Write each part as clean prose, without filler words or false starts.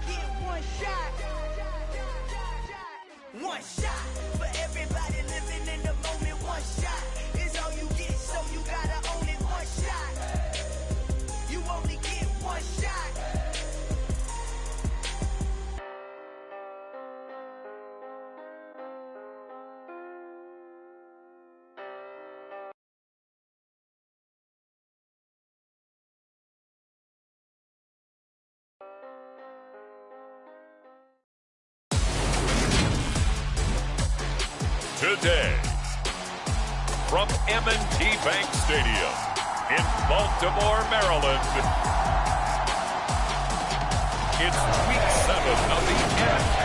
get one shot. One shot for everybody living in the moment. One shot is all you get, so you gotta own it. One shot. You only get one shot. Today, from M&T Bank Stadium in Baltimore, Maryland, it's Week 7 of the NFL.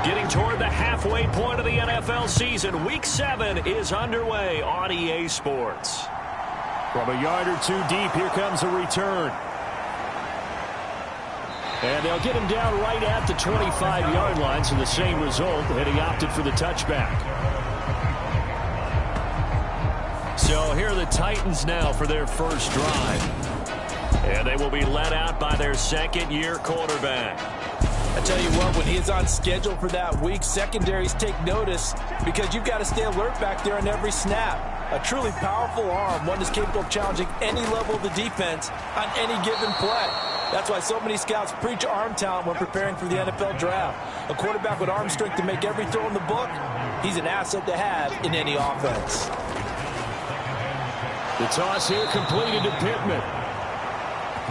Getting toward the halfway point of the NFL season, Week 7 is underway on EA Sports. From a yard or two deep, here comes a return. And they'll get him down right at the 25-yard line, so the same result, and he opted for the touchback. So here are the Titans now for their first drive. And they will be led out by their second-year quarterback. I tell you what, when he's on schedule for that week, secondaries take notice because you've got to stay alert back there on every snap. A truly powerful arm, one that's capable of challenging any level of the defense on any given play. That's why so many scouts preach arm talent when preparing for the NFL draft. A quarterback with arm strength to make every throw in the book, he's an asset to have in any offense. The toss here completed to Pittman.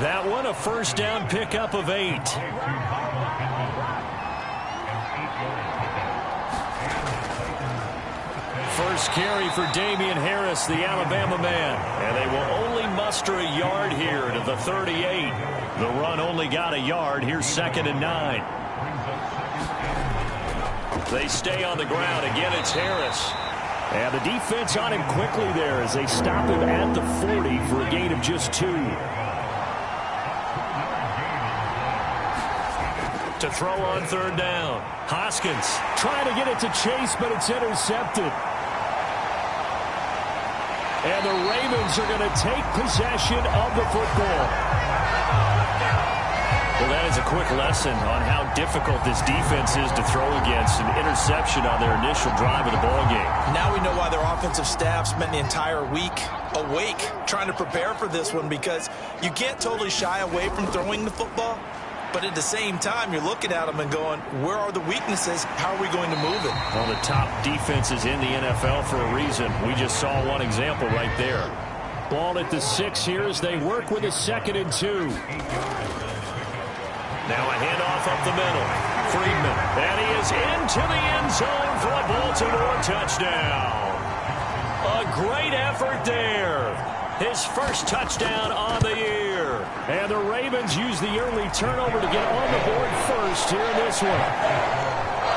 That one a first down pickup of 8. First carry for Damian Harris, the Alabama man. And they will only muster a yard here to the 38. The run only got a yard. Here's 2nd and 9. They stay on the ground. Again, it's Harris. And the defense on him quickly there as they stop him at the 40 for a gain of just 2. To throw on 3rd down. Hoskins trying to get it to Chase, but it's intercepted. And the Ravens are going to take possession of the football. Well, that is a quick lesson on how difficult this defense is to throw against. An interception on their initial drive of the ballgame. Now we know why their offensive staff spent the entire week awake trying to prepare for this one, because you can't totally shy away from throwing the football. But at the same time, you're looking at them and going, where are the weaknesses? How are we going to move it? Well, the top defenses in the NFL for a reason. We just saw one example right there. Ball at the 6 here as they work with a 2nd and 2. Now a handoff up the middle. Friedman. And he is into the end zone for a Baltimore touchdown. A great effort there. His first touchdown on the year. And the Ravens use the early turnover to get on the board first here in this one.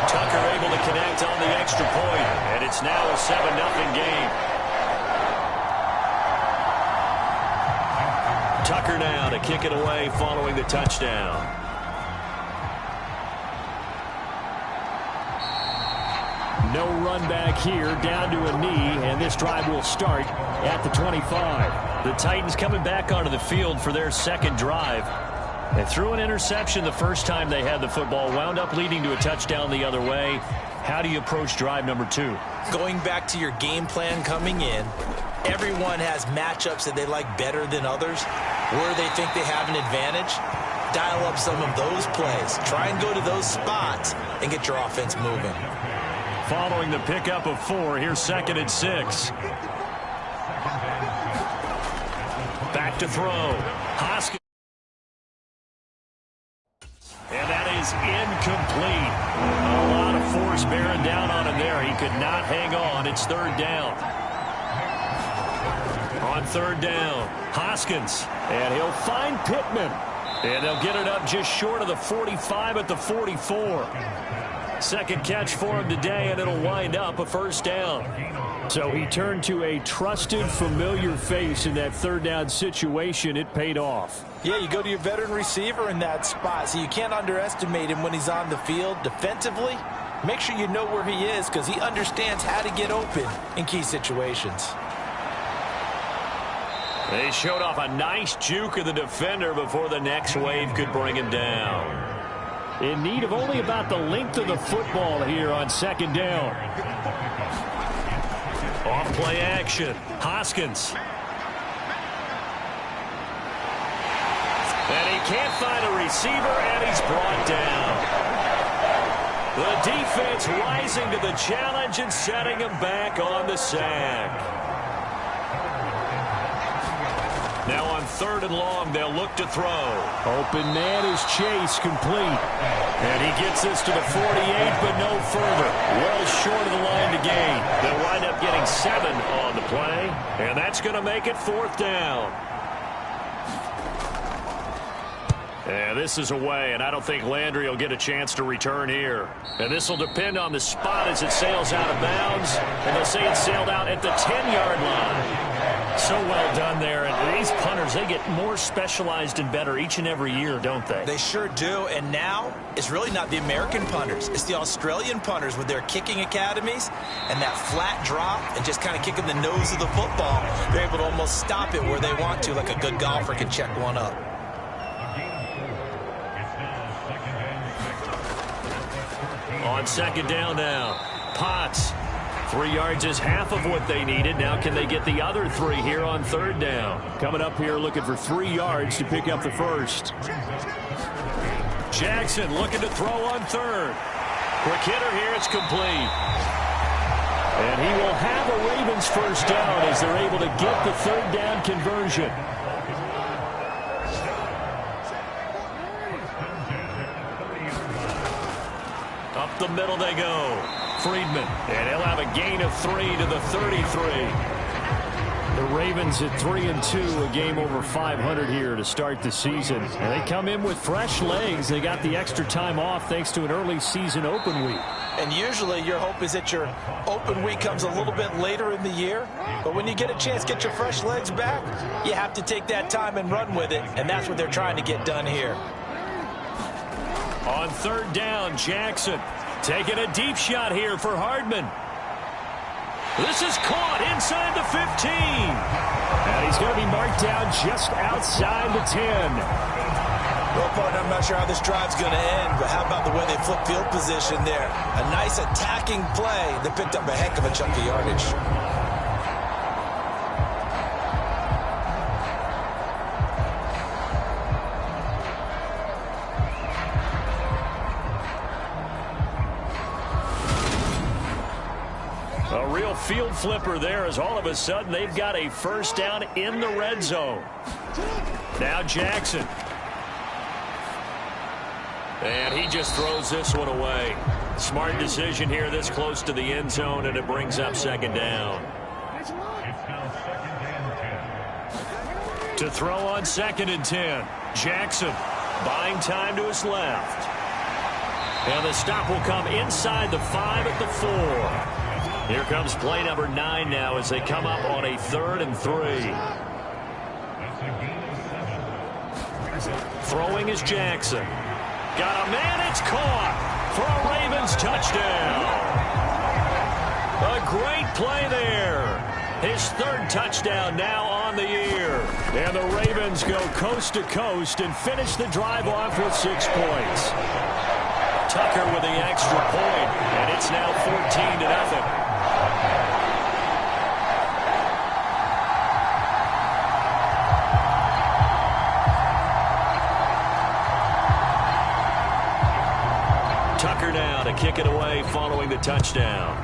Tucker able to connect on the extra point, and it's now a 7-0 game. Tucker now to kick it away following the touchdown. No run back here, down to a knee, and this drive will start at the 25. The Titans coming back onto the field for their second drive. They threw an interception the first time they had the football, wound up leading to a touchdown the other way. How do you approach drive number 2? Going back to your game plan coming in, everyone has matchups that they like better than others, where they think they have an advantage. Dial up some of those plays. Try and go to those spots and get your offense moving. Following the pickup of 4, here's 2nd and 6. Back to throw. Hoskins. And that is incomplete. A lot of force bearing down on him there. He could not hang on. It's 3rd down. On 3rd down, Hoskins. And he'll find Pittman. And they'll get it up just short of the 45 at the 44. Second catch for him today, and it'll wind up a 1st down. So he turned to a trusted, familiar face in that third down situation. It paid off. Yeah, you go to your veteran receiver in that spot, so you can't underestimate him when he's on the field defensively. Make sure you know where he is because he understands how to get open in key situations. They showed off a nice juke of the defender before the next wave could bring him down. In need of only about the length of the football here on second down. Off play action. Hoskins. And he can't find a receiver, and he's brought down. The defense rising to the challenge and setting him back on the sack. Now on 3rd and long, they'll look to throw. Open man is Chase, complete. And he gets this to the 48, but no further. Well short of the line to gain. They'll wind up getting 7 on the play, and that's going to make it 4th down. Yeah, this is away, and I don't think Landry will get a chance to return here. And this will depend on the spot as it sails out of bounds, and they'll say it sailed out at the 10-yard line. So well done there. And these punters, they get more specialized and better each and every year, don't they? They sure do. And now it's really not the American punters. It's the Australian punters with their kicking academies and that flat drop and just kind of kicking the nose of the football. They're able to almost stop it where they want to, like a good golfer can check one up. On second down now, Potts. 3 yards is half of what they needed. Now can they get the other 3 here on 3rd down? Coming up here looking for 3 yards to pick up the first. Jackson looking to throw on 3rd. Quick hitter here, it's complete. And he will have a Ravens first down as they're able to get the 3rd down conversion. Up the middle they go. Friedman, and he'll have a gain of 3 to the 33. The Ravens at 3-2, a game over 500 here to start the season. And they come in with fresh legs. They got the extra time off thanks to an early season open week. And usually your hope is that your open week comes a little bit later in the year. But when you get a chance to get your fresh legs back, you have to take that time and run with it. And that's what they're trying to get done here. On 3rd down, Jackson. Taking a deep shot here for Hardman. This is caught inside the 15. And he's going to be marked down just outside the 10. Well, partner, I'm not sure how this drive's going to end, but how about the way they flip field position there? A nice attacking play that picked up a heck of a chunk of yardage. A real field flipper there as all of a sudden they've got a first down in the red zone. Now Jackson. And he just throws this one away. Smart decision here this close to the end zone, and it brings up 2nd down. To throw on 2nd and 10. Jackson buying time to his left. And the stop will come inside the 5 at the 4. Here comes play number 9 now as they come up on a 3rd and 3. Throwing is Jackson. Got a man, it's caught for a Ravens touchdown. A great play there. His 3rd touchdown now on the year. And the Ravens go coast to coast and finish the drive off with 6 points. Tucker with the extra point, and it's now 14-0. Tucker now to kick it away following the touchdown.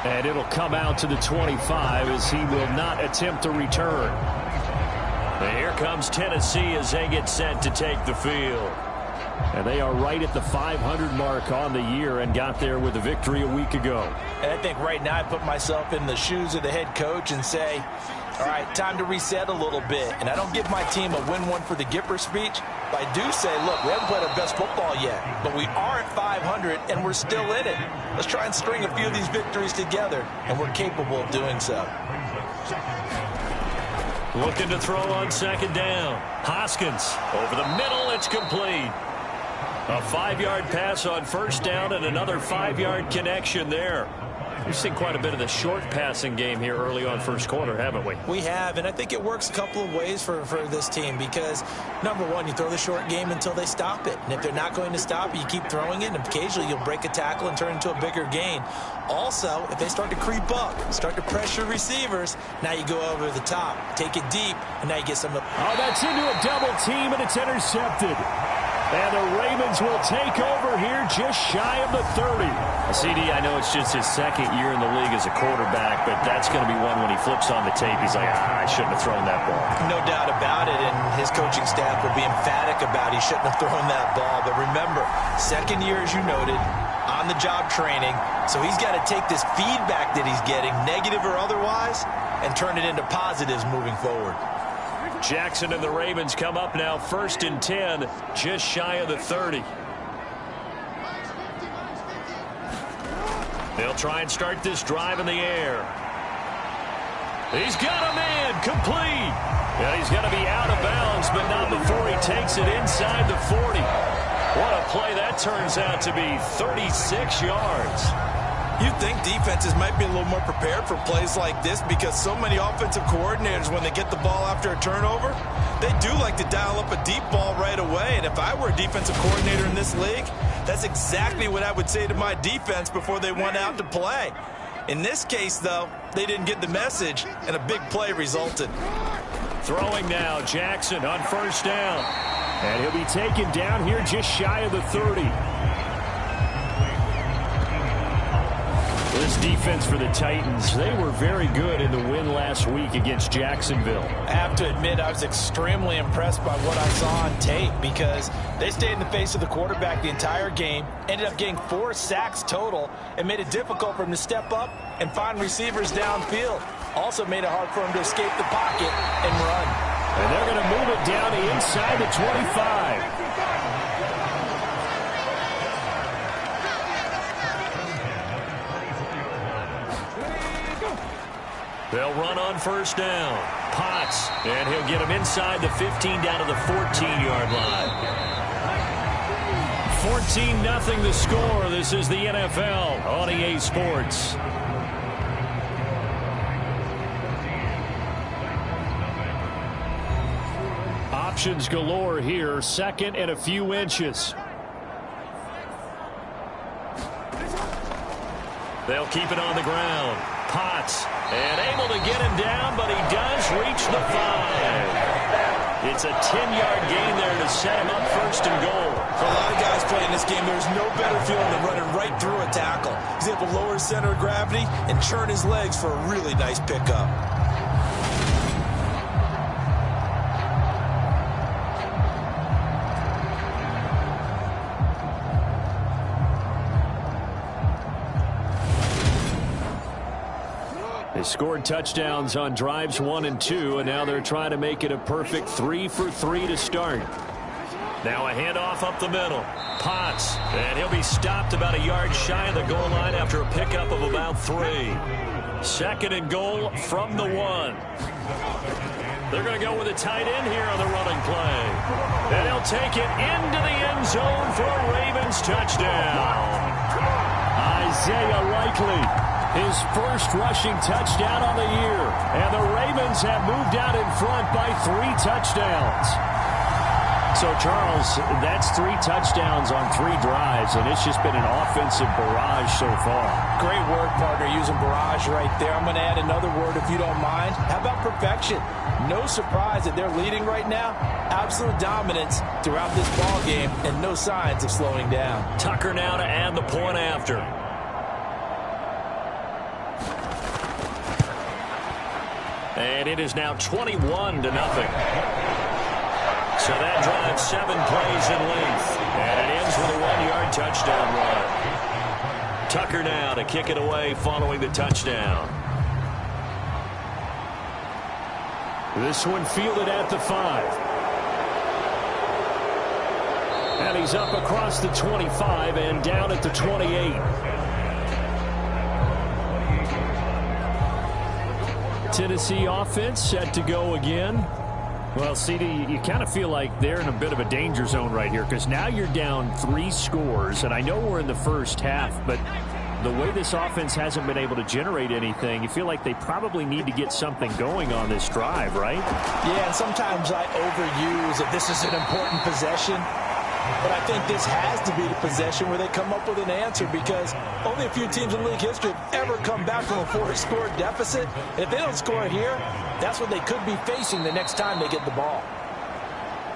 And it'll come out to the 25 as he will not attempt a return. And here comes Tennessee as they get set to take the field. And they are right at the 500 mark on the year and got there with a victory a week ago. And I think right now I put myself in the shoes of the head coach and say, all right, time to reset a little bit. And I don't give my team a win one for the Gipper speech, but I do say, look, we haven't played our best football yet, but we are at 500 and we're still in it. Let's try and string a few of these victories together, and we're capable of doing so. Looking to throw on second down. Hoskins over the middle. It's complete. A 5-yard pass on first down and another 5-yard connection there. We've seen quite a bit of the short passing game here early on first quarter, haven't we? We have, and I think it works a couple of ways for this team because, number one, you throw the short game until they stop it. And if they're not going to stop it, you keep throwing it, and occasionally you'll break a tackle and turn into a bigger gain. Also, if they start to creep up, start to pressure receivers, now you go over the top, take it deep, and now you get some... Oh, that's into a double team, and it's intercepted. And the Ravens will take over here just shy of the 30. CD, I know it's just his second year in the league as a quarterback, but that's going to be one when he flips on the tape. He's like, I shouldn't have thrown that ball. No doubt about it, and his coaching staff will be emphatic about he shouldn't have thrown that ball. But remember, second year, as you noted, on-the-job training, so he's got to take this feedback that he's getting, negative or otherwise, and turn it into positives moving forward. Jackson and the Ravens come up now, 1st and 10, just shy of the 30. They'll try and start this drive in the air. He's got a man, complete. Yeah, he's going to be out of bounds, but not before he takes it inside the 40. What a play that turns out to be, 36 yards. You'd think defenses might be a little more prepared for plays like this because so many offensive coordinators, when they get the ball after a turnover, they do like to dial up a deep ball right away. And if I were a defensive coordinator in this league, that's exactly what I would say to my defense before they went out to play. In this case, though, they didn't get the message, and a big play resulted. Throwing now, Jackson on first down. And he'll be taken down here just shy of the 30. This defense for the Titans, they were very good in the win last week against Jacksonville. I have to admit, I was extremely impressed by what I saw on tape because they stayed in the face of the quarterback the entire game, ended up getting 4 sacks total, and made it difficult for him to step up and find receivers downfield. Also made it hard for him to escape the pocket and run. And they're going to move it down to inside the 25. They'll run on first down. Potts, and he'll get him inside the 15 down to the 14-yard line. 14-0 the score. This is the NFL on EA Sports. Options galore here. 2nd and a few inches. They'll keep it on the ground. Potts, and able to get him down, but he does reach the 5. It's a 10-yard gain there to set him up 1st and goal. For a lot of guys playing this game, there's no better feeling than running right through a tackle. He's able to lower his center of gravity and churn his legs for a really nice pickup. They scored touchdowns on drives 1 and 2, and now they're trying to make it a perfect 3 for 3 to start. Now a handoff up the middle. Potts, and he'll be stopped about a yard shy of the goal line after a pickup of about 3. 2nd and goal from the 1. They're going to go with a tight end here on the running play. And he'll take it into the end zone for a Ravens touchdown. Isaiah Likely. His first rushing touchdown on the year. And the Ravens have moved out in front by 3 touchdowns. So, Charles, that's 3 touchdowns on 3 drives, and it's just been an offensive barrage so far. Great work, partner, using barrage right there. I'm going to add another word if you don't mind. How about perfection? No surprise that they're leading right now. Absolute dominance throughout this ball game, and no signs of slowing down. Tucker now to add the point after. And it is now 21-0. So that drives 7 plays in length. And it ends with a 1-yard touchdown run. Tucker now to kick it away following the touchdown. This one fielded at the 5. And he's up across the 25 and down at the 28. Tennessee offense set to go again. Well, CD, you kind of feel like they're in a bit of a danger zone right here because now you're down 3 scores, and I know we're in the first half, but the way this offense hasn't been able to generate anything, you feel like they probably need to get something going on this drive, right? Yeah, and sometimes I overuse if this is an important possession. But I think this has to be the possession where they come up with an answer because only a few teams in league history have ever come back from a 4-score deficit. And if they don't score here, that's what they could be facing the next time they get the ball.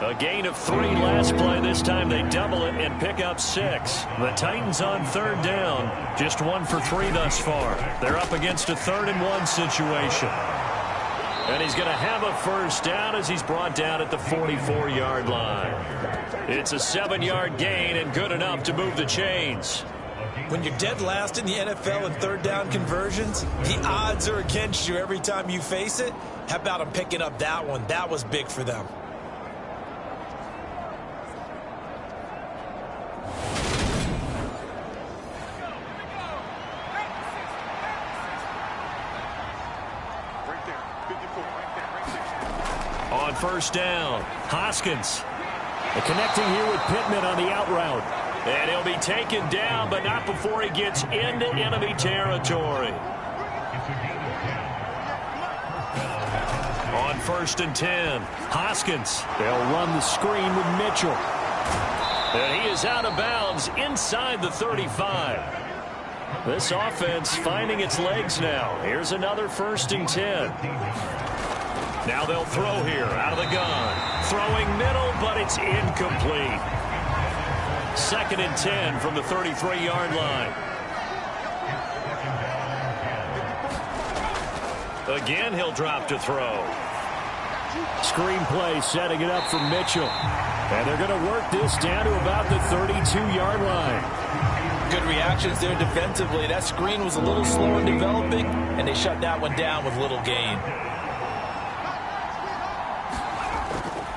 A gain of 3 last play. This time they double it and pick up 6. The Titans on 3rd down. Just 1 for 3 thus far. They're up against a 3rd-and-1 situation. And he's going to have a first down as he's brought down at the 44-yard line. It's a 7-yard gain and good enough to move the chains. When you're dead last in the NFL in 3rd down conversions, the odds are against you every time you face it. How about them picking up that one? That was big for them. On 1st down, Hoskins. Connecting here with Pittman on the out route. And he'll be taken down, but not before he gets into enemy territory. On 1st and 10, Hoskins. They'll run the screen with Mitchell. And he is out of bounds inside the 35. This offense finding its legs now. Here's another 1st and 10. Now they'll throw here out of the gun. Throwing middle, but it's incomplete. 2nd and 10 from the 33-yard line. Again, he'll drop to throw. Screen play setting it up for Mitchell. And they're going to work this down to about the 32-yard line. Good reactions there defensively. That screen was a little slow in developing, and they shut that one down with little gain.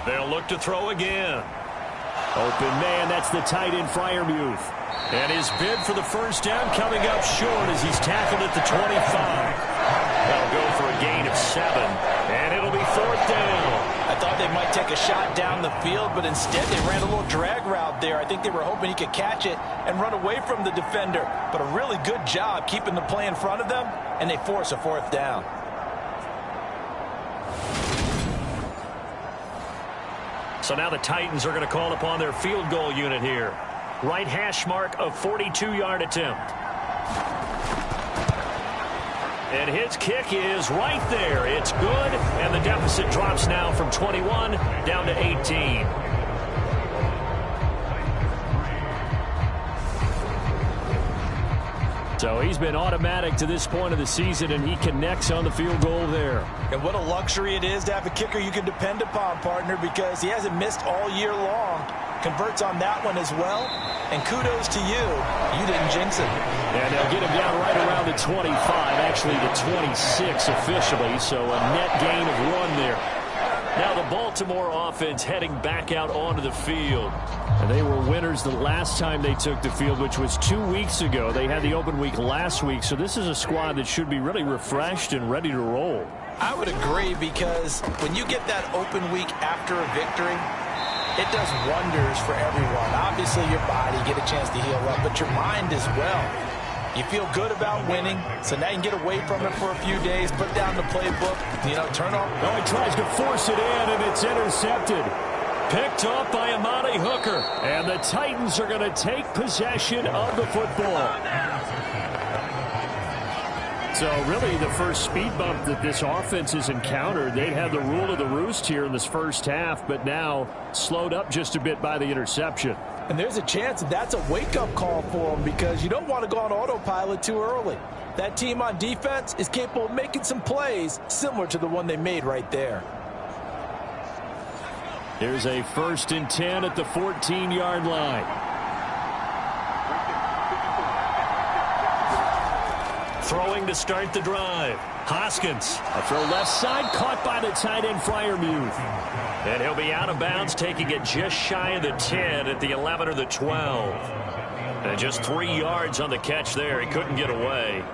They'll look to throw again. Open man, that's the tight end Freiermuth. And his bid for the first down coming up short as he's tackled at the 25. That'll go for a gain of 7, and it'll be 4th down. I thought they might take a shot down the field, but instead they ran a little drag route there. I think they were hoping he could catch it and run away from the defender. But a really good job keeping the play in front of them, and they force a 4th down. So now the Titans are going to call upon their field goal unit here. Right hash mark of 42-yard attempt. And his kick is right there. It's good, and the deficit drops now from 21 down to 18. So he's been automatic to this point of the season, and he connects on the field goal there. And what a luxury it is to have a kicker you can depend upon, partner, because he hasn't missed all year long. Converts on that one as well. And kudos to you. You didn't jinx it. And they'll get him down right around the 25, actually the 26 officially, so a net gain of 1 there. Now the Baltimore offense heading back out onto the field. And they were winners the last time they took the field, which was 2 weeks ago. They had the open week last week, so this is a squad that should be really refreshed and ready to roll. I would agree, because when you get that open week after a victory, it does wonders for everyone. Obviously, your body, get a chance to heal up, but your mind as well. You feel good about winning, so now you can get away from it for a few days, put down the playbook, turn off. Oh, he tries to force it in, and it's intercepted. Picked off by Amani Hooker. And the Titans are going to take possession of the football. So really the first speed bump that this offense has encountered. They had the rule of the roost here in this first half, but now slowed up just a bit by the interception. And there's a chance that that's a wake-up call for them, because you don't want to go on autopilot too early. That team on defense is capable of making some plays similar to the one they made right there. Here's a 1st and 10 at the 14-yard line. Throwing to start the drive. Hoskins. A throw left side, caught by the tight end Freiermuth. And he'll be out of bounds, taking it just shy of the 10 at the 11 or the 12. And just 3 yards on the catch there. He couldn't get away.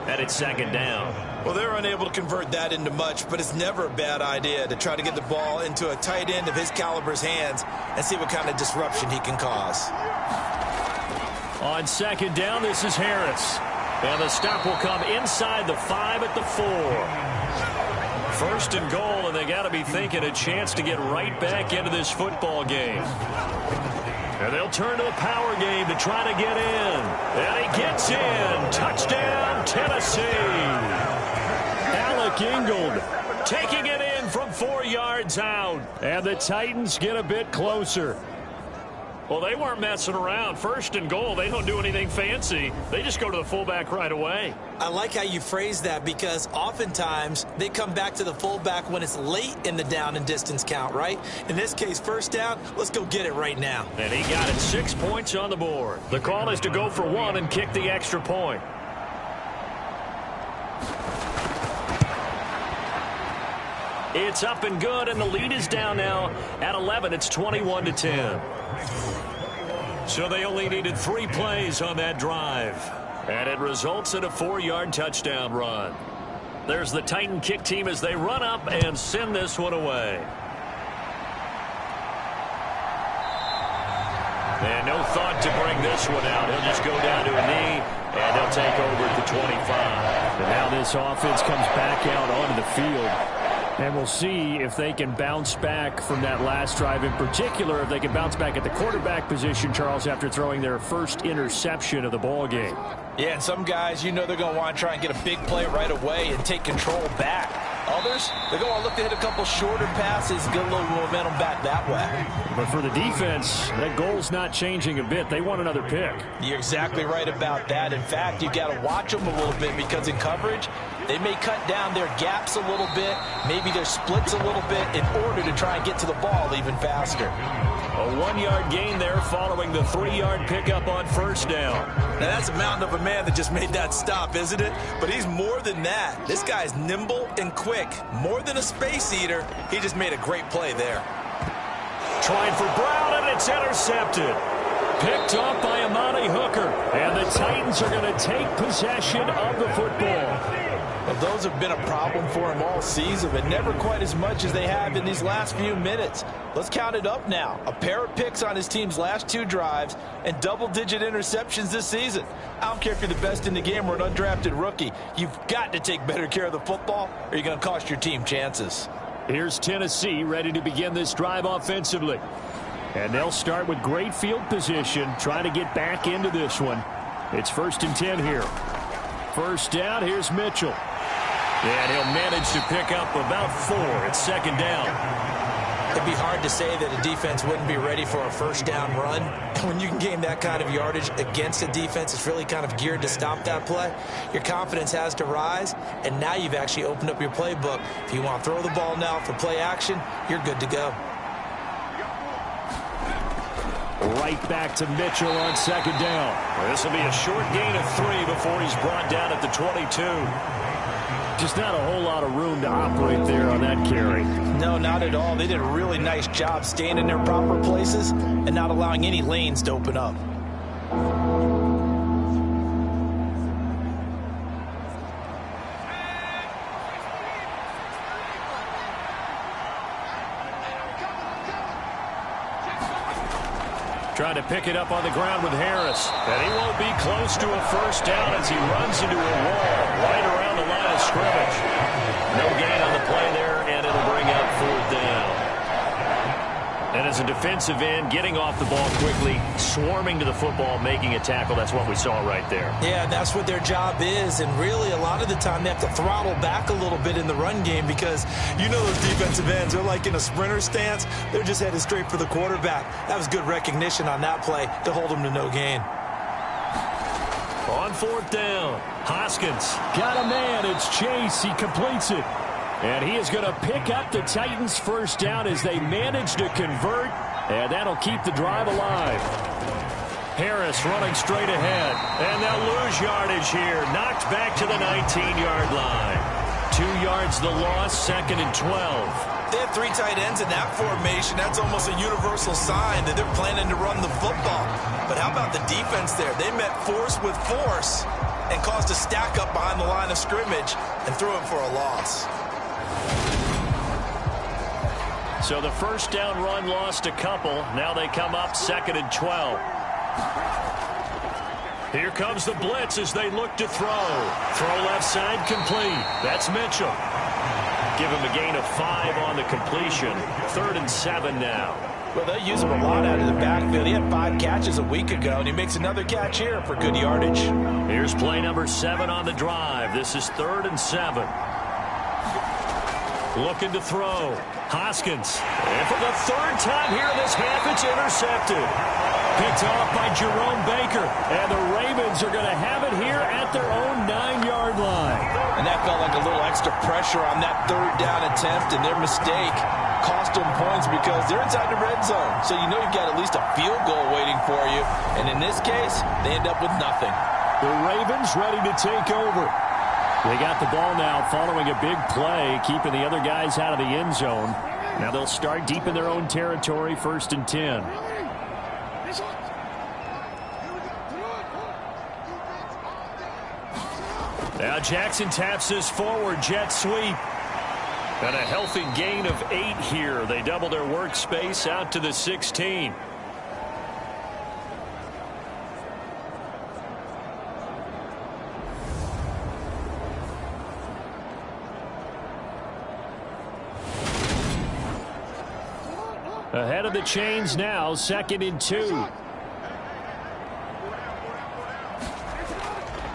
And it's 2nd down. Well, they're unable to convert that into much, but it's never a bad idea to try to get the ball into a tight end of his caliber's hands and see what kind of disruption he can cause. On 2nd down, this is Harris. And the stop will come inside the 5 at the 4. 1st and goal, and they got to be thinking a chance to get right back into this football game. And they'll turn to a power game to try to get in. And he gets in. Touchdown, Tennessee. Alec Ingold taking it in from 4 yards out. And the Titans get a bit closer. Well, they weren't messing around. 1st and goal, they don't do anything fancy. They just go to the fullback right away. I like how you phrase that because oftentimes they come back to the fullback when it's late in the down and distance count, right? In this case, 1st down, let's go get it right now. And he got it 6 points on the board. The call is to go for 1 and kick the extra point. It's up and good, and the lead is down now at 11. It's 21-10. So they only needed 3 plays on that drive. And it results in a 4-yard touchdown run. There's the Titan kick team as they run up and send this one away. And no thought to bring this one out. He'll just go down to a knee, and he'll take over at the 25. And now this offense comes back out onto the field. And we'll see if they can bounce back from that last drive. In particular, if they can bounce back at the quarterback position, Charles, after throwing their first interception of the ball game. Yeah, and some guys, you know they're going to want to try and get a big play right away and take control back. Others, they're going to look to hit a couple shorter passes, get a little momentum back that way. But for the defense, that goal's not changing a bit. They want another pick. You're exactly right about that. In fact, you've got to watch them a little bit because in coverage, they may cut down their gaps a little bit, maybe their splits a little bit in order to try and get to the ball even faster. A 1-yard gain there following the 3-yard pickup on 1st down. Now that's a mountain of a man that just made that stop, isn't it? But he's more than that. This guy's nimble and quick. More than a space eater. He just made a great play there. Trying for Brown, and it's intercepted. Picked off by Amani Hooker. And the Titans are going to take possession of the football. Well, those have been a problem for him all season, but never quite as much as they have in these last few minutes. Let's count it up now. A pair of picks on his team's last 2 drives and double-digit interceptions this season. I don't care if you're the best in the game or an undrafted rookie. You've got to take better care of the football or you're going to cost your team chances. Here's Tennessee ready to begin this drive offensively. And they'll start with great field position, trying to get back into this one. It's 1st and 10 here. 1st down, here's Mitchell. And he'll manage to pick up about 4. It's 2nd down. It'd be hard to say that a defense wouldn't be ready for a 1st down run. When you can gain that kind of yardage against a defense, it's really kind of geared to stop that play. Your confidence has to rise, and now you've actually opened up your playbook. If you want to throw the ball now for play action, you're good to go. Right back to Mitchell on 2nd down. This will be a short gain of 3 before he's brought down at the 22. Just not a whole lot of room to operate there on that carry. No, not at all. They did a really nice job staying in their proper places and not allowing any lanes to open up. Trying to pick it up on the ground with Harris. And he won't be close to a 1st down as he runs into a wall right around the line of scrimmage. No gain on the play there, and it'll bring up 4th down. And as a defensive end, getting off the ball quickly, swarming to the football, making a tackle, that's what we saw right there. Yeah, that's what their job is, and really a lot of the time they have to throttle back a little bit in the run game because you know those defensive ends, they're like in a sprinter stance. They're just headed straight for the quarterback. That was good recognition on that play to hold them to no gain. On 4th down, Hoskins got a man. It's Chase. He completes it. And he is going to pick up the Titans' first down as they manage to convert, and that'll keep the drive alive. Harris running straight ahead, and they'll lose yardage here. Knocked back to the 19-yard line. 2 yards the loss, 2nd and 12. They have 3 tight ends in that formation. That's almost a universal sign that they're planning to run the football. But how about the defense there? They met force with force and caused a stack up behind the line of scrimmage and threw it for a loss. So the first down run lost a couple. Now they come up 2nd and 12. Here comes the blitz as they look to throw. Throw left side complete. That's Mitchell. Give him a gain of 5 on the completion. 3rd and 7 now. Well, they use him a lot out of the backfield. He had 5 catches a week ago, and he makes another catch here for good yardage. Here's play number 7 on the drive. This is 3rd and 7. Looking to throw. Hoskins. And for the 3rd time here in this half, it's intercepted. Picked off by Jerome Baker. And the Ravens are going to have it here at their own 9-yard line. And that felt like a little extra pressure on that 3rd down attempt, and their mistake cost them points because they're inside the red zone. So you know you've got at least a field goal waiting for you. And in this case, they end up with nothing. The Ravens ready to take over. They got the ball now following a big play, keeping the other guys out of the end zone. Now they'll start deep in their own territory, 1st and 10. Now Jackson taps this forward jet sweep. And a healthy gain of 8 here. They double their workspace out to the 16. Ahead of the chains now, 2nd and 2.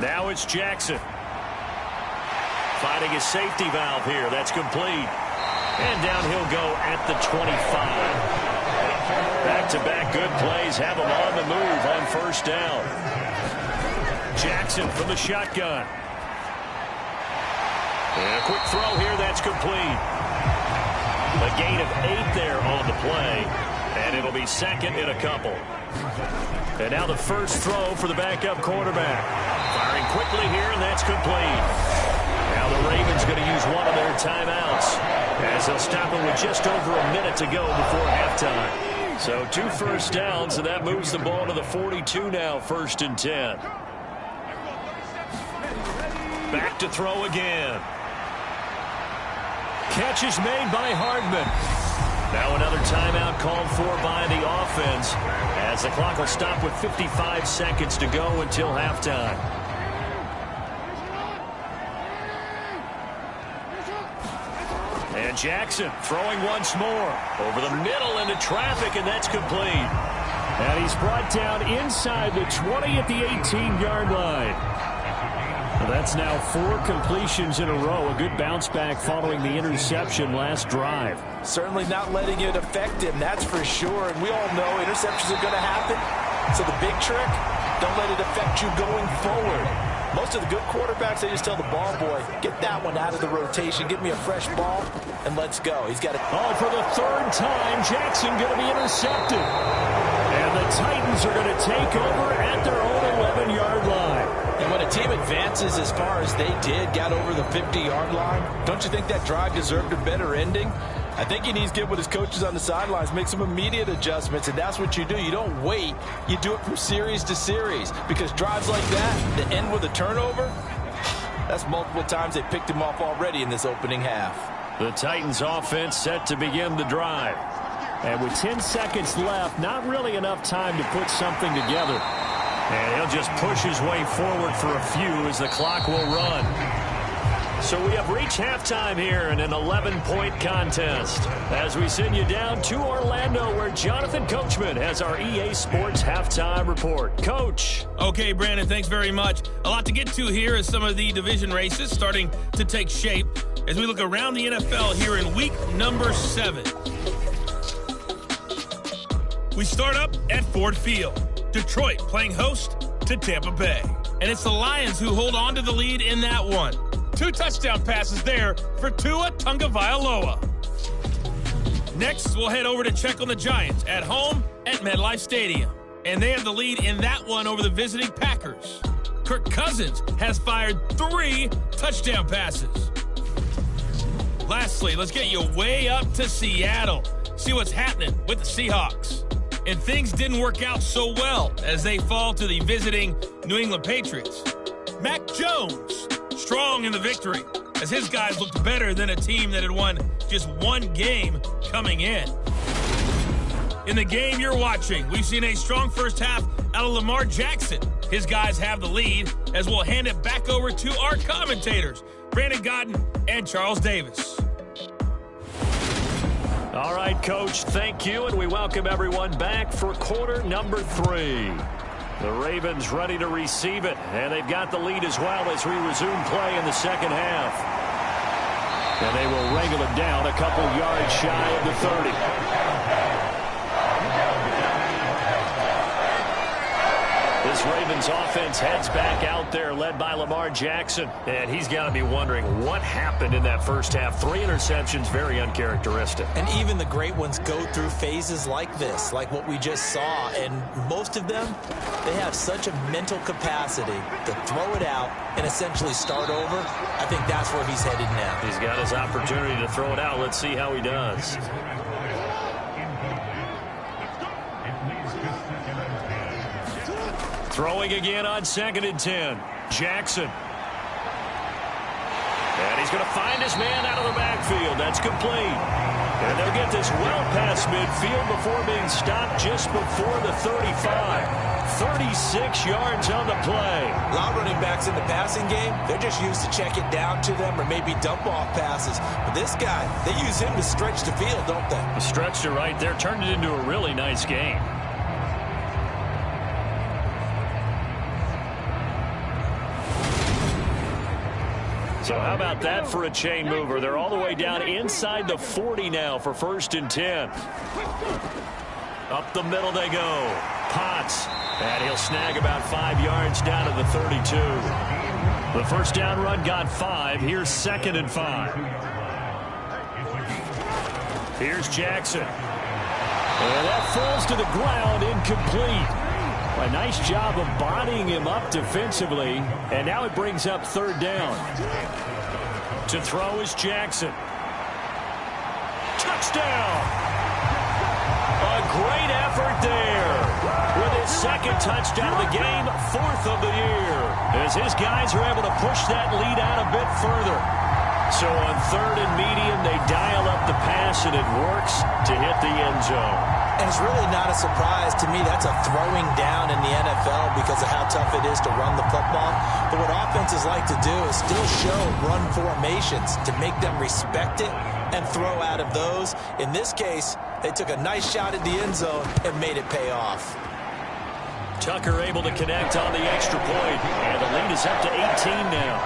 Now it's Jackson. Finding a safety valve here. That's complete. And down he'll go at the 25. Back-to-back good plays have him on the move on 1st down. Jackson from the shotgun. And a quick throw here. That's complete. A gain of 8 there on the play. And it'll be 2nd and a couple. And now the first throw for the backup quarterback. Firing quickly here, and that's complete. Now the Ravens going to use one of their timeouts as they'll stop it with just over a minute to go before halftime. So 2 first downs, and that moves the ball to the 42 now, 1st and 10. Back to throw again. Catch is made by Hardman. Now another timeout called for by the offense as the clock will stop with 55 seconds to go until halftime. And Jackson throwing once more over the middle into traffic, and that's complete. And he's brought down inside the 20 at the 18-yard line. That's now 4 completions in a row. A good bounce back following the interception last drive. Certainly not letting it affect him, that's for sure. And we all know interceptions are going to happen. So the big trick, don't let it affect you going forward. Most of the good quarterbacks, they just tell the ball boy, get that one out of the rotation, give me a fresh ball, and let's go. He's got it. Oh, for the 3rd time, Jackson going to be intercepted. And the Titans are going to take over at their own 11-yard line. And when a team advances as far as they did, got over the 50-yard line, don't you think that drive deserved a better ending? I think he needs to get with his coaches on the sidelines, make some immediate adjustments, and that's what you do. You don't wait. You do it from series to series, because drives like that that end with a turnover, that's multiple times they picked him off already in this opening half. The Titans offense set to begin the drive. And with 10 seconds left, not really enough time to put something together. And he'll just push his way forward for a few as the clock will run. So we have reached halftime here in an 11-point contest as we send you down to Orlando, where Jonathan Coachman has our EA Sports halftime report. Coach. Okay, Brandon, thanks very much. A lot to get to here as some of the division races starting to take shape as we look around the NFL here in week number 7. We start up at Ford Field. Detroit playing host to Tampa Bay. And it's the Lions who hold on to the lead in that one. 2 touchdown passes there for Tua Tagovailoa. Next, we'll head over to check on the Giants at home at MetLife Stadium. And they have the lead in that one over the visiting Packers. Kirk Cousins has fired 3 touchdown passes. Lastly, let's get you way up to Seattle. See what's happening with the Seahawks. And things didn't work out so well as they fall to the visiting New England Patriots. Mac Jones, strong in the victory, as his guys looked better than a team that had won just 1 game coming in. In the game you're watching, we've seen a strong first half out of Lamar Jackson. His guys have the lead, as we'll hand it back over to our commentators, Brandon Godden and Charles Davis. All right, Coach, thank you, and we welcome everyone back for quarter number 3. The Ravens ready to receive it, and they've got the lead as well as we resume play in the second half. And they will wrangle it down a couple yards shy of the 30. This Ravens offense heads back out there, led by Lamar Jackson. And he's got to be wondering what happened in that first half. 3 interceptions, very uncharacteristic. And even the great ones go through phases like this, like what we just saw. And most of them, they have such a mental capacity to throw it out and essentially start over. I think that's where he's headed now. He's got his opportunity to throw it out. Let's see how he does. Throwing again on 2nd and 10. Jackson. And he's going to find his man out of the backfield. That's complete. And they'll get this well past midfield before being stopped just before the 35. 36 yards on the play. A lot of running backs in the passing game, they're just used to check it down to them or maybe dump off passes. But this guy, they use him to stretch the field, don't they? Stretched it right there, turned it into a really nice game. So how about that for a chain mover? They're all the way down inside the 40 now for 1st and 10. Up the middle they go. Potts. And he'll snag about 5 yards down to the 32. The first down run got 5. Here's 2nd and 5. Here's Jackson. And that falls to the ground, incomplete. A nice job of bodying him up defensively, and now it brings up 3rd down. To throw is Jackson. Touchdown! A great effort there. With his 2nd touchdown of the game, 4th of the year. As his guys are able to push that lead out a bit further. So on 3rd and medium, they dial up the pass, and it works to hit the end zone. And it's really not a surprise to me. That's a throwing down in the NFL because of how tough it is to run the football. But what offenses like to do is still show run formations to make them respect it and throw out of those. In this case, they took a nice shot at the end zone and made it pay off. Tucker able to connect on the extra point, and the lead is up to 18 now.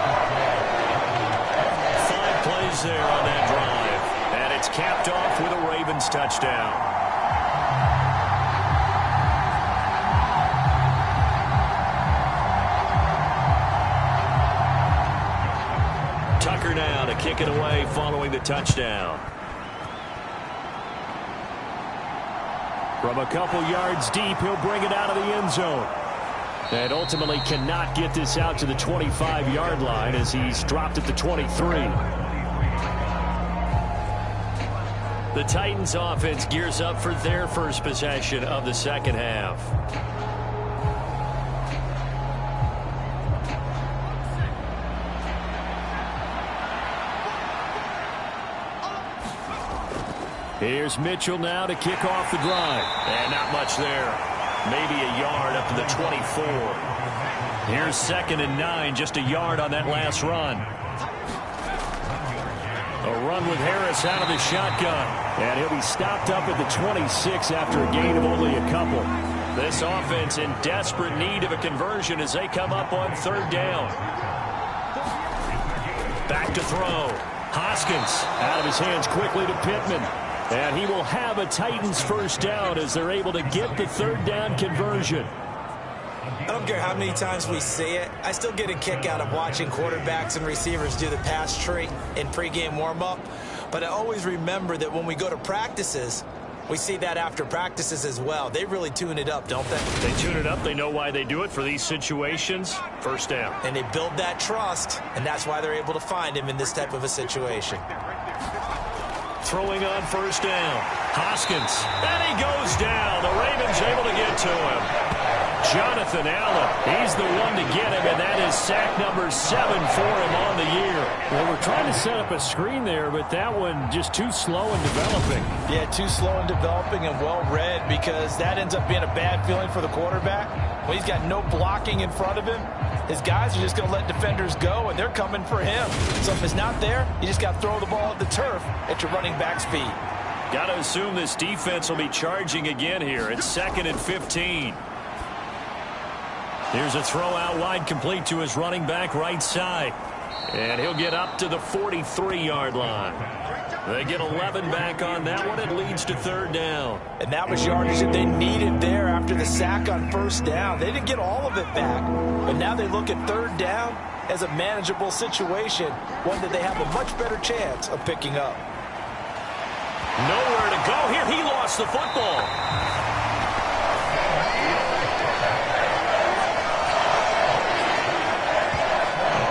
5 plays there on that drive, and it's capped off with a Ravens touchdown. Tucker now to kick it away following the touchdown. From a couple yards deep, he'll bring it out of the end zone. And ultimately cannot get this out to the 25-yard line as he's dropped at the 23. The Titans offense gears up for their first possession of the second half. Here's Mitchell now to kick off the drive. And not much there. Maybe a yard up to the 24. Here's 2nd and 9, just a yard on that last run. A run with Harris out of the shotgun. And he'll be stopped up at the 26 after a gain of only a couple. This offense in desperate need of a conversion as they come up on 3rd down. Back to throw. Hoskins out of his hands quickly to Pittman. And he will have a Titans first down as they're able to get the 3rd down conversion. I don't care how many times we see it. I still get a kick out of watching quarterbacks and receivers do the pass tree in pregame warm-up. But I always remember that when we go to practices, we see that after practices as well. They really tune it up, don't they? They tune it up. They know why they do it for these situations. First down. And they build that trust, and that's why they're able to find him in this type of a situation. Throwing on first down. Hoskins. And he goes down. The Ravens able to get to him. Jonathan Allen. He's the one to get him, and that is sack number 7 for him on the year. Well, we're trying to set up a screen there, but that one just too slow in developing. Yeah, too slow in developing and well read, because that ends up being a bad feeling for the quarterback. When he's got no blocking in front of him, his guys are just going to let defenders go, and they're coming for him. So if it's not there, you just got to throw the ball at the turf at your running back speed. Got to assume this defense will be charging again here. It's 2nd and 15. Here's a throw out wide, complete to his running back right side. And he'll get up to the 43-yard line. They get 11 back on that one. It leads to 3rd down. And that was yardage that they needed there after the sack on 1st down. They didn't get all of it back, but now they look at 3rd down as a manageable situation, one that they have a much better chance of picking up. Nowhere to go here. He lost the football.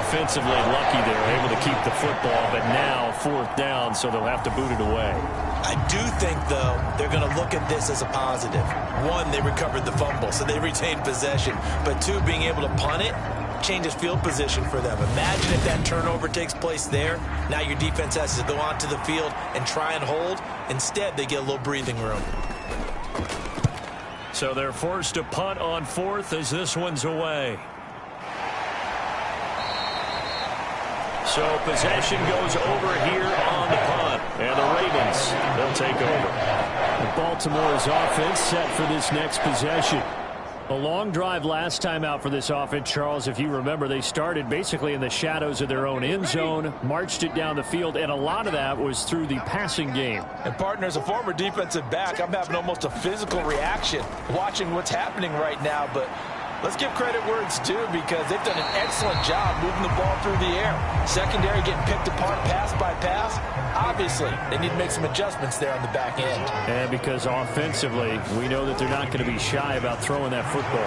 Offensively lucky they're able to keep the football, but now 4th down, so they'll have to boot it away. I do think, though, they're going to look at this as a positive. 1, they recovered the fumble, so they retained possession. But 2, being able to punt it changes field position for them. Imagine if that turnover takes place there. Now your defense has to go onto the field and try and hold. Instead, they get a little breathing room. So they're forced to punt on 4th as this one's away. So possession goes over here on the punt. And the Ravens, they'll take over. Baltimore's offense set for this next possession. A long drive last time out for this offense, Charles. If you remember, they started basically in the shadows of their own end zone, marched it down the field, and a lot of that was through the passing game. And, partner, as a former defensive back, I'm having almost a physical reaction watching what's happening right now. But let's give credit where it's due, because they've done an excellent job moving the ball through the air. Secondary getting picked apart pass by pass. Obviously, they need to make some adjustments there on the back end. And because offensively, we know that they're not going to be shy about throwing that football.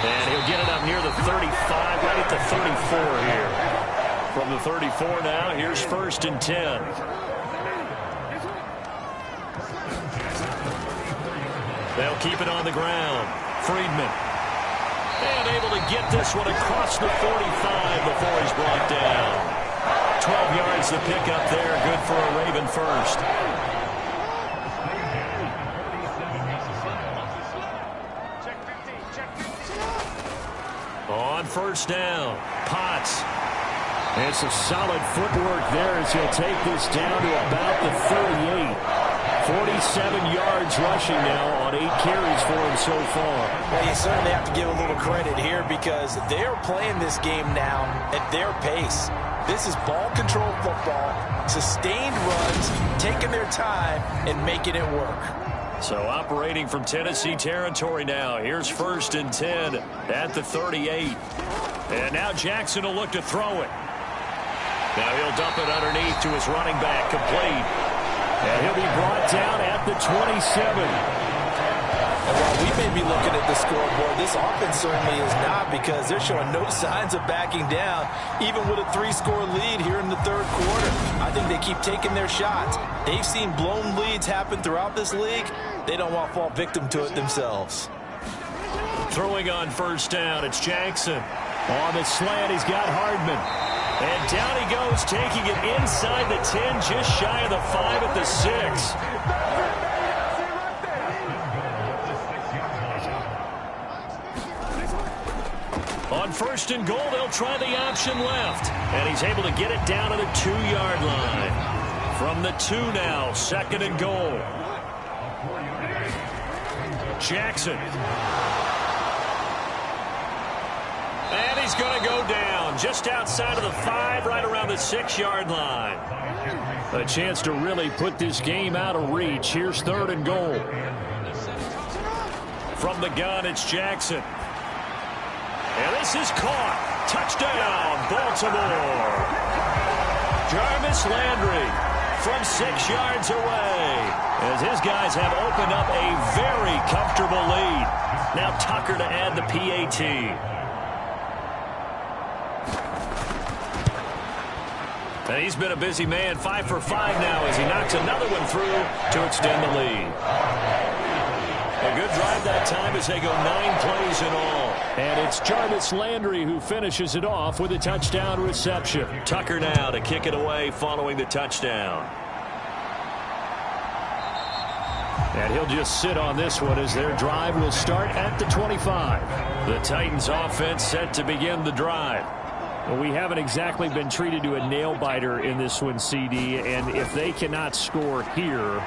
And he'll get it up near the 35, right at the 34 here. From the 34 now, here's 1st and 10. They'll keep it on the ground. Friedman. And able to get this one across the 45 before he's brought down. 12 yards to pick up there. Good for a Raven first. On 1st down, Potts. It's a solid footwork there as he'll take this down to about the 38. 47 yards rushing now on 8 carries for him so far. Well, you certainly have to give a little credit here, because they're playing this game now at their pace. This is ball control football, sustained runs, taking their time and making it work. So operating from Tennessee territory now. Here's 1st and 10 at the 38. And now Jackson will look to throw it. Now he'll dump it underneath to his running back, complete. And he'll be brought down at the 27. And while we may be looking at the scoreboard, this offense certainly is not, because they're showing no signs of backing down, even with a 3-score lead here in the 3rd quarter. I think they keep taking their shots. They've seen blown leads happen throughout this league. They don't want to fall victim to it themselves. Throwing on 1st down, it's Jackson. On the slant, he's got Hardman. And down he goes, taking it inside the 10, just shy of the 5 at the 6. On 1st and goal, they'll try the option left. And he's able to get it down to the 2-yard line. From the 2 now, 2nd and goal. Jackson. And he's going to go down just outside of the 5, right around the 6-yard line. A chance to really put this game out of reach. Here's 3rd and goal. From the gun, it's Jackson. And this is caught. Touchdown, Baltimore. Jarvis Landry from 6 yards away, as his guys have opened up a very comfortable lead. Now Tucker to add the PAT. And he's been a busy man, 5 for 5 now as he knocks another one through to extend the lead. A good drive that time as they go 9 plays in all. And it's Jarvis Landry who finishes it off with a touchdown reception. Tucker now to kick it away following the touchdown. And he'll just sit on this one as their drive will start at the 25. The Titans offense set to begin the drive. Well, we haven't exactly been treated to a nail-biter in this one, CD, and if they cannot score here,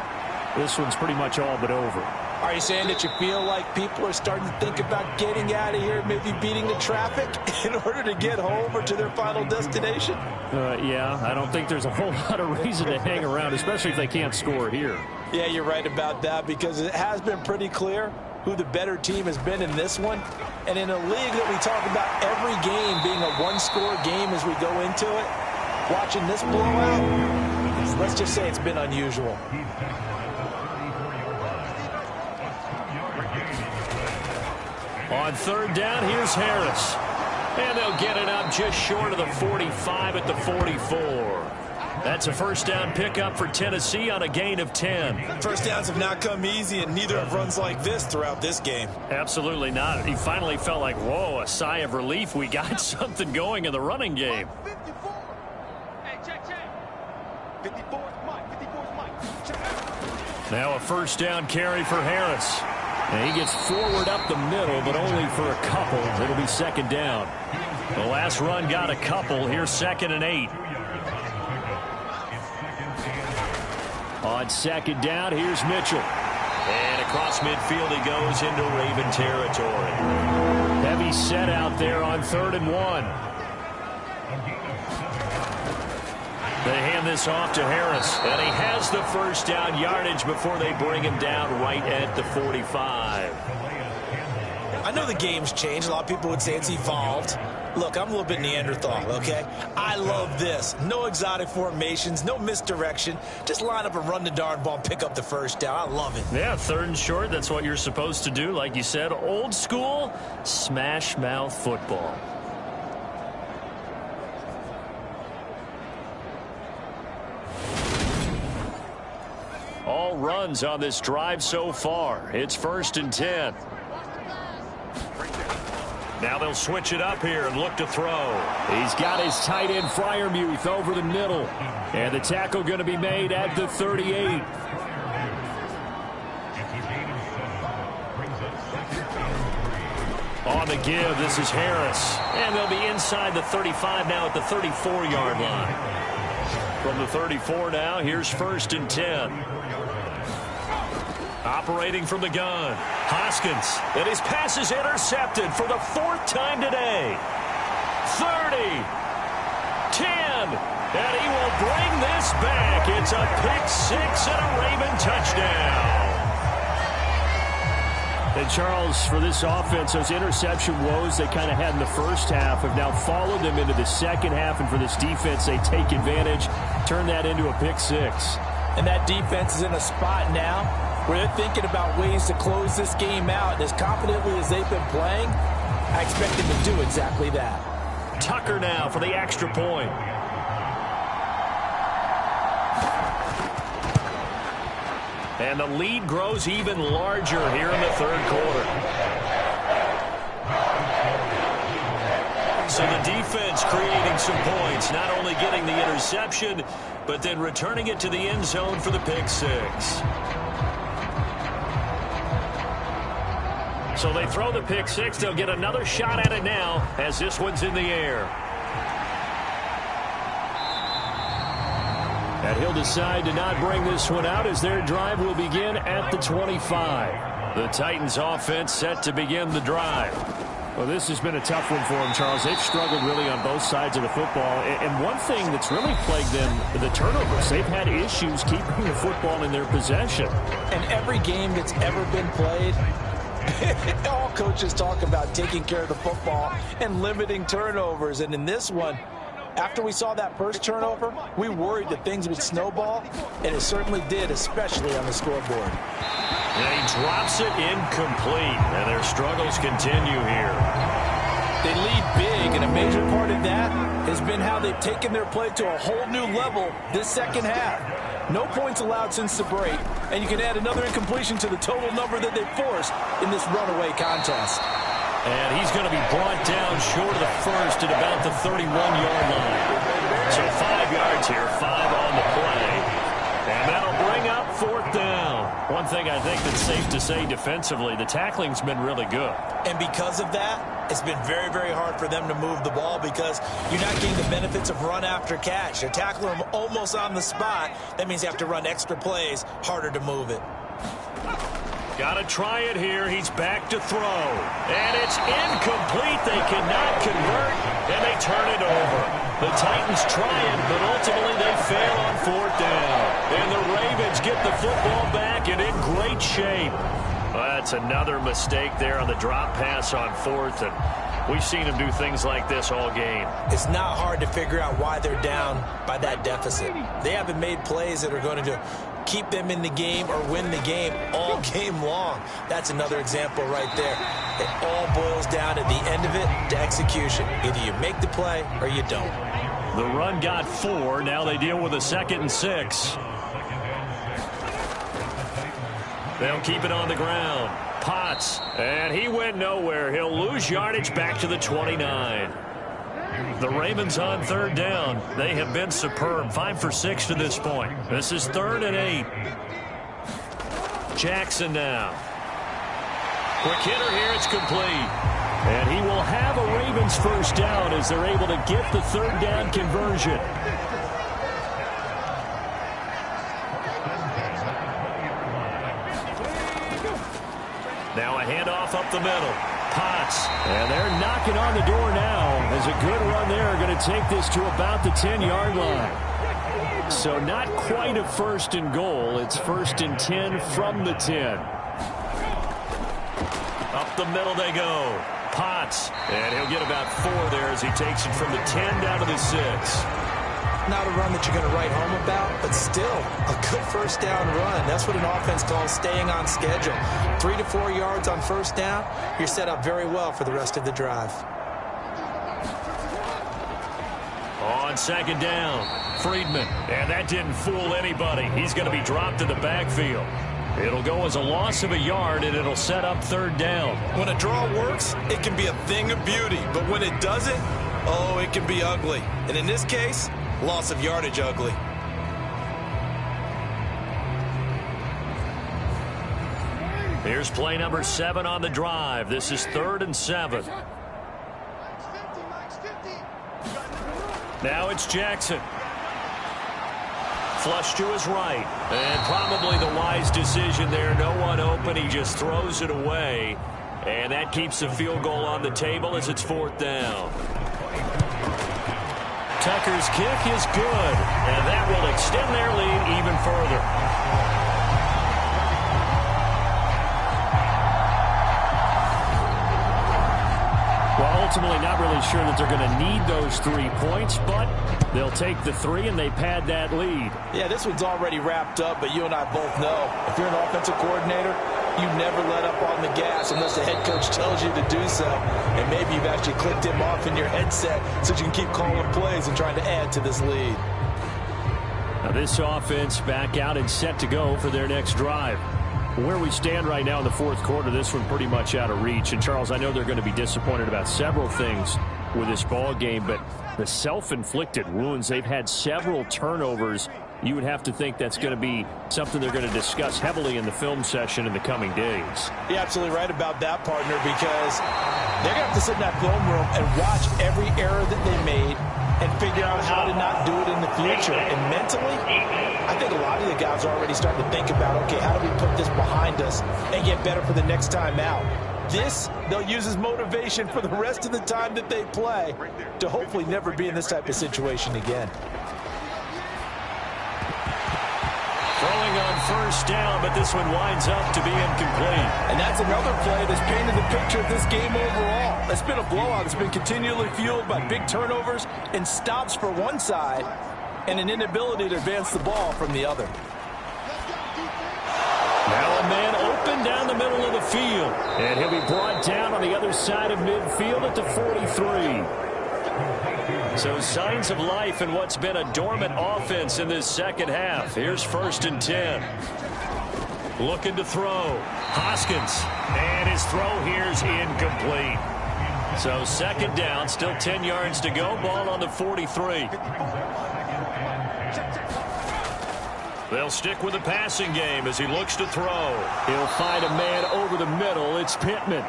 this one's pretty much all but over. Are you saying that you feel like people are starting to think about getting out of here, maybe beating the traffic in order to get home or to their final destination? Yeah, I don't think there's a whole lot of reason to hang around, especially if they can't score here. Yeah, you're right about that, because it has been pretty clear who the better team has been in this one. And in a league that we talk about every game being a one-score game as we go into it, watching this blowout, let's just say it's been unusual. On third down, here's Harris. And they'll get it up just short of the 45 at the 44. That's a first down pickup for Tennessee on a gain of 10. First downs have not come easy, and neither have runs like this throughout this game. Absolutely not. He finally felt like, whoa, a sigh of relief. We got something going in the running game. 54. Hey, check. 54 is Mike. 54 is Mike. Check. Now a first down carry for Harris. And he gets forward up the middle, but only for a couple. It'll be second down. The last run got a couple. Here's 2nd and 8. On second down, here's Mitchell. And across midfield he goes into Raven territory. Heavy set out there on 3rd and 1. They hand this off to Harris, and he has the first down yardage before they bring him down right at the 45. I know the game's changed. A lot of people would say it's evolved. Look, I'm a little bit Neanderthal, okay? I love this. No exotic formations, no misdirection. Just line up and run the darn ball and pick up the first down. I love it. Yeah, 3rd and short, that's what you're supposed to do. Like you said, old school, smash mouth football. All runs on this drive so far. It's 1st and 10. Now they'll switch it up here and look to throw. He's got his tight end Freiermuth over the middle. And the tackle going to be made at the 38. On the give, this is Harris. And they'll be inside the 35 now at the 34-yard line. From the 34 now, here's 1st and 10. Operating from the gun, Hoskins, and his pass is intercepted for the 4th time today. 30, 10, and he will bring this back. It's a pick 6 and a Raven touchdown. And Charles, for this offense, those interception woes they kind of had in the first half have now followed them into the second half, and for this defense, they take advantage, turn that into a pick 6. And that defense is in a spot now where they're thinking about ways to close this game out. And as confidently as they've been playing, I expect them to do exactly that. Tucker now for the extra point. And the lead grows even larger here in the 3rd quarter. So the defense creating some points, not only getting the interception, but then returning it to the end zone for the pick 6. So they throw the pick 6. They'll get another shot at it now as this one's in the air. And he'll decide to not bring this one out as their drive will begin at the 25. The Titans offense set to begin the drive. Well, this has been a tough one for them, Charles. They've struggled really on both sides of the football. And one thing that's really plagued them, the turnovers. They've had issues keeping the football in their possession. And every game that's ever been played, All coaches talk about taking care of the football and limiting turnovers. And in this one, after we saw that first turnover, we worried that things would snowball, and it certainly did, especially on the scoreboard. And he drops it incomplete, and their struggles continue here. They lead big, and a major part of that has been how they've taken their play to a whole new level this second half. No points allowed since the break, and you can add another incompletion to the total number that they forced in this runaway contest. And he's going to be brought down short of the first at about the 31-yard line. So 5 yards here, 5 on the play. And that'll bring up 4th down. One thing I think that's safe to say defensively, the tackling's been really good. And because of that, it's been very, very hard for them to move the ball because you're not getting the benefits of run after catch. They're tackling them almost on the spot. That means you have to run extra plays, harder to move it. Got to try it here. He's back to throw. And it's incomplete. They cannot convert, and they turn it over. The Titans try it, but ultimately they fail on 4th down. And the Ravens get the football back and in great shape. That's another mistake there on the drop pass on 4th, and we've seen them do things like this all game. It's not hard to figure out why they're down by that deficit. They haven't made plays that are going to keep them in the game or win the game all game long. That's another example right there. It all boils down at the end of it to execution. Either you make the play or you don't. The run got 4. Now they deal with a 2nd and 6. They'll keep it on the ground. Potts, and he went nowhere. He'll lose yardage back to the 29. The Ravens on 3rd down. They have been superb. 5 for 6 to this point. This is 3rd and 8. Jackson now. Quick hitter here. It's complete. And he will have a Ravens first down as they're able to get the 3rd down conversion. Now a handoff up the middle. Potts, and they're knocking on the door now. As a good run there, going to take this to about the 10-yard line. So not quite a 1st and goal. It's 1st and 10 from the 10. Up the middle they go. Potts, and he'll get about 4 there as he takes it from the 10 down to the 6. Not a run that you're going to write home about, but still a good 1st down run. That's what an offense calls staying on schedule. 3 to 4 yards on 1st down, you're set up very well for the rest of the drive. On 2nd down, Friedman, and that didn't fool anybody. He's going to be dropped in the backfield. It'll go as a loss of a yard, and it'll set up 3rd down. When a draw works, it can be a thing of beauty, but when it doesn't, oh, it can be ugly. And in this case, loss of yardage ugly. Here's play number 7 on the drive. This is 3rd and 7. Now it's Jackson. Flush to his right. And probably the wise decision there. No one open. He just throws it away. And that keeps the field goal on the table as it's 4th down. Tucker's kick is good, and that will extend their lead even further. Well, ultimately not really sure that they're going to need those 3 points, but they'll take the 3 and they pad that lead. Yeah, this one's already wrapped up, but you and I both know if you're an offensive coordinator, you never let up on the gas unless the head coach tells you to do so. And maybe you've actually clicked him off in your headset so you can keep calling plays and trying to add to this lead. Now this offense back out and set to go for their next drive. Where we stand right now in the 4th quarter, this one pretty much out of reach. And, Charles, I know they're going to be disappointed about several things with this ball game, but the self-inflicted wounds, they've had several turnovers. You would have to think that's going to be something they're going to discuss heavily in the film session in the coming days. You're absolutely right about that, partner, because they're going to have to sit in that film room and watch every error that they made and figure out how to not do it in the future. And mentally, I think a lot of the guys are already starting to think about, okay, how do we put this behind us and get better for the next time out? This, they'll use as motivation for the rest of the time that they play to hopefully never be in this type of situation again. Throwing on first down, but this one winds up to be incomplete. And that's another play that's painted the picture of this game overall. It's been a blowout. It's been continually fueled by big turnovers and stops for one side and an inability to advance the ball from the other. Now a man open down the middle of the field. And he'll be brought down on the other side of midfield at the 43. So signs of life in what's been a dormant offense in this second half. Here's 1st and 10. Looking to throw. Hoskins. And his throw here's incomplete. So 2nd down, still 10 yards to go. Ball on the 43. They'll stick with the passing game as he looks to throw. He'll find a man over the middle. It's Pittman.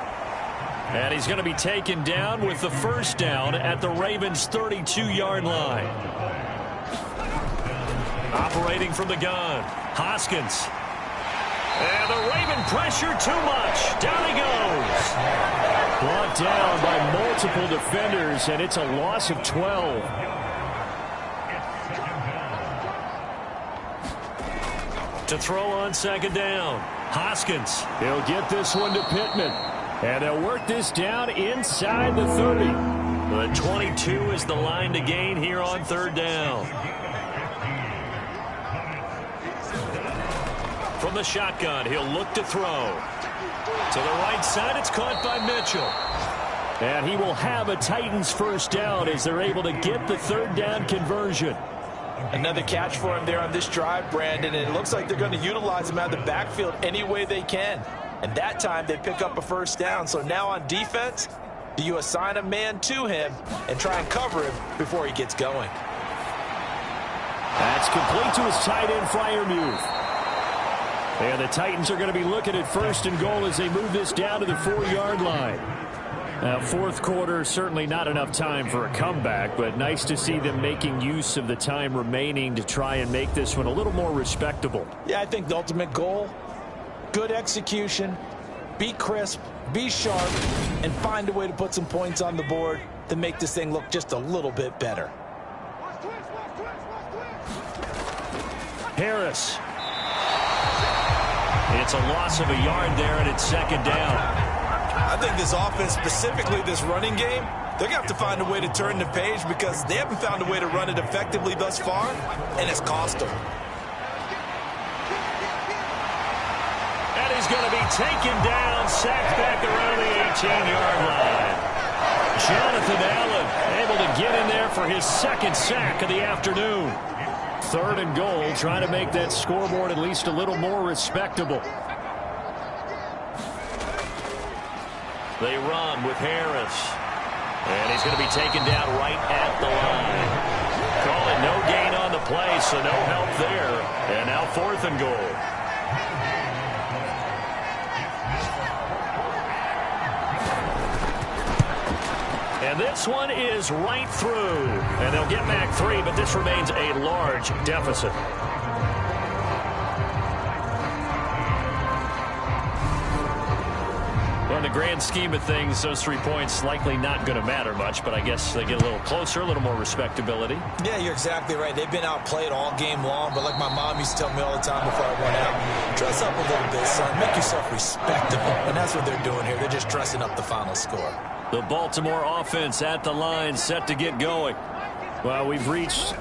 And he's going to be taken down with the 1st down at the Ravens' 32-yard line. Operating from the gun. Hoskins. And the Raven pressure too much. Down he goes. Brought down by multiple defenders, and it's a loss of 12. To throw on 2nd down. Hoskins. He'll get this one to Pittman. And they'll work this down inside the 30. The 22 is the line to gain here on 3rd down. From the shotgun, he'll look to throw. To the right side, it's caught by Mitchell. And he will have a Titans 1st down as they're able to get the 3rd down conversion. Another catch for him there on this drive, Brandon, and it looks like they're going to utilize him out of the backfield any way they can. And that time they pick up a 1st down. So now on defense, do you assign a man to him and try and cover him before he gets going? That's complete to his tight end, Freiermuth. And the Titans are going to be looking at 1st and goal as they move this down to the 4-yard line. Now, 4th quarter, certainly not enough time for a comeback, but nice to see them making use of the time remaining to try and make this one a little more respectable. Yeah, I think the ultimate goal, good execution, be crisp, be sharp, and find a way to put some points on the board to make this thing look just a little bit better. Harris. It's a loss of a yard there, and it's 2nd down. I think this offense, specifically this running game, they're going to have to find a way to turn the page because they haven't found a way to run it effectively thus far, and it's cost them. And he's going to be taken down, sacked back around the 18-yard line. Jonathan Allen able to get in there for his 2nd sack of the afternoon. 3rd and goal, trying to make that scoreboard at least a little more respectable. They run with Harris. And he's going to be taken down right at the line. Call it no gain on the play, so no help there. And now 4th and goal. And this one is right through. And they'll get back 3, but this remains a large deficit. Well, in the grand scheme of things, those 3 points likely not going to matter much, but I guess they get a little closer, a little more respectability. Yeah, you're exactly right. They've been outplayed all game long, but like my mom used to tell me all the time before I went out, dress up a little bit, son. Make yourself respectable. And that's what they're doing here. They're just dressing up the final score. The Baltimore offense at the line, set to get going. Well, we've reached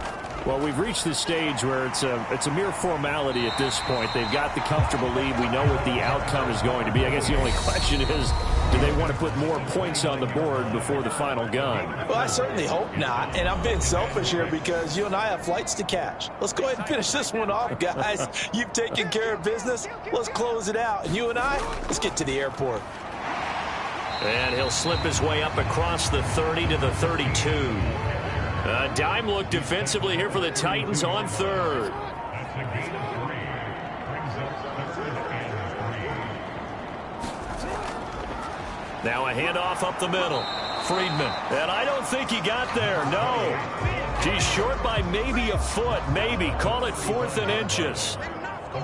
the stage where it's a mere formality at this point. They've got the comfortable lead. We know what the outcome is going to be. I guess the only question is, do they want to put more points on the board before the final gun? Well, I certainly hope not. And I'm being selfish here because you and I have flights to catch. Let's go ahead and finish this one off, guys. You've taken care of business. Let's close it out. And you and I, let's get to the airport. And he'll slip his way up across the 30 to the 32. A dime look defensively here for the Titans on 3rd. Now a handoff up the middle. Friedman. And I don't think he got there. No. He's short by maybe a foot. Maybe. Call it 4th and inches.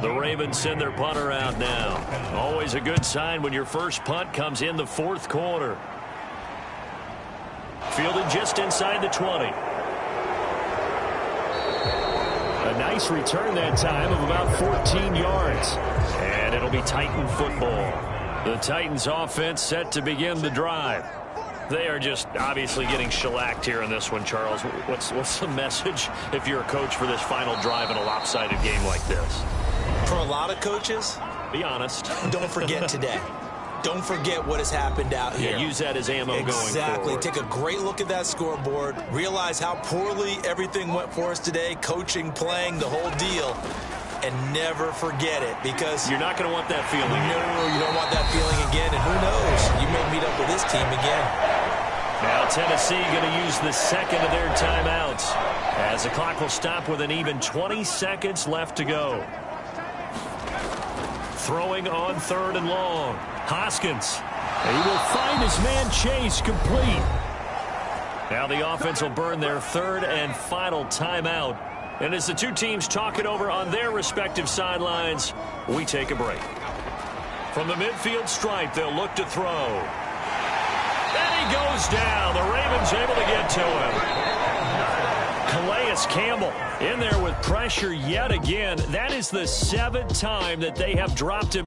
The Ravens send their punter out now. Always a good sign when your first punt comes in the 4th quarter. Fielded just inside the 20. A nice return that time of about 14 yards. And it'll be Titan football. The Titans offense set to begin the drive. They are just obviously getting shellacked here in this one, Charles. What's the message if you're a coach for this final drive in a lopsided game like this? For a lot of coaches, be honest. Don't forget today. Don't forget what has happened out here. Yeah, use that as ammo going forward. Exactly. Take a great look at that scoreboard. Realize how poorly everything went for us today. Coaching, playing, the whole deal. And never forget it, because you're not going to want that feeling. No, you don't want that feeling again. And who knows? You may meet up with this team again. Now Tennessee going to use the second of their timeouts, as the clock will stop with an even 20 seconds left to go. Throwing on 3rd and long. Hoskins. He will find his man Chase complete. Now the offense will burn their 3rd and final timeout. And as the two teams talk it over on their respective sidelines, we take a break. From the midfield stripe, they'll look to throw. And he goes down. The Ravens able to get to him. Calais Campbell in there with pressure yet again. That is the 7th time that they have dropped him.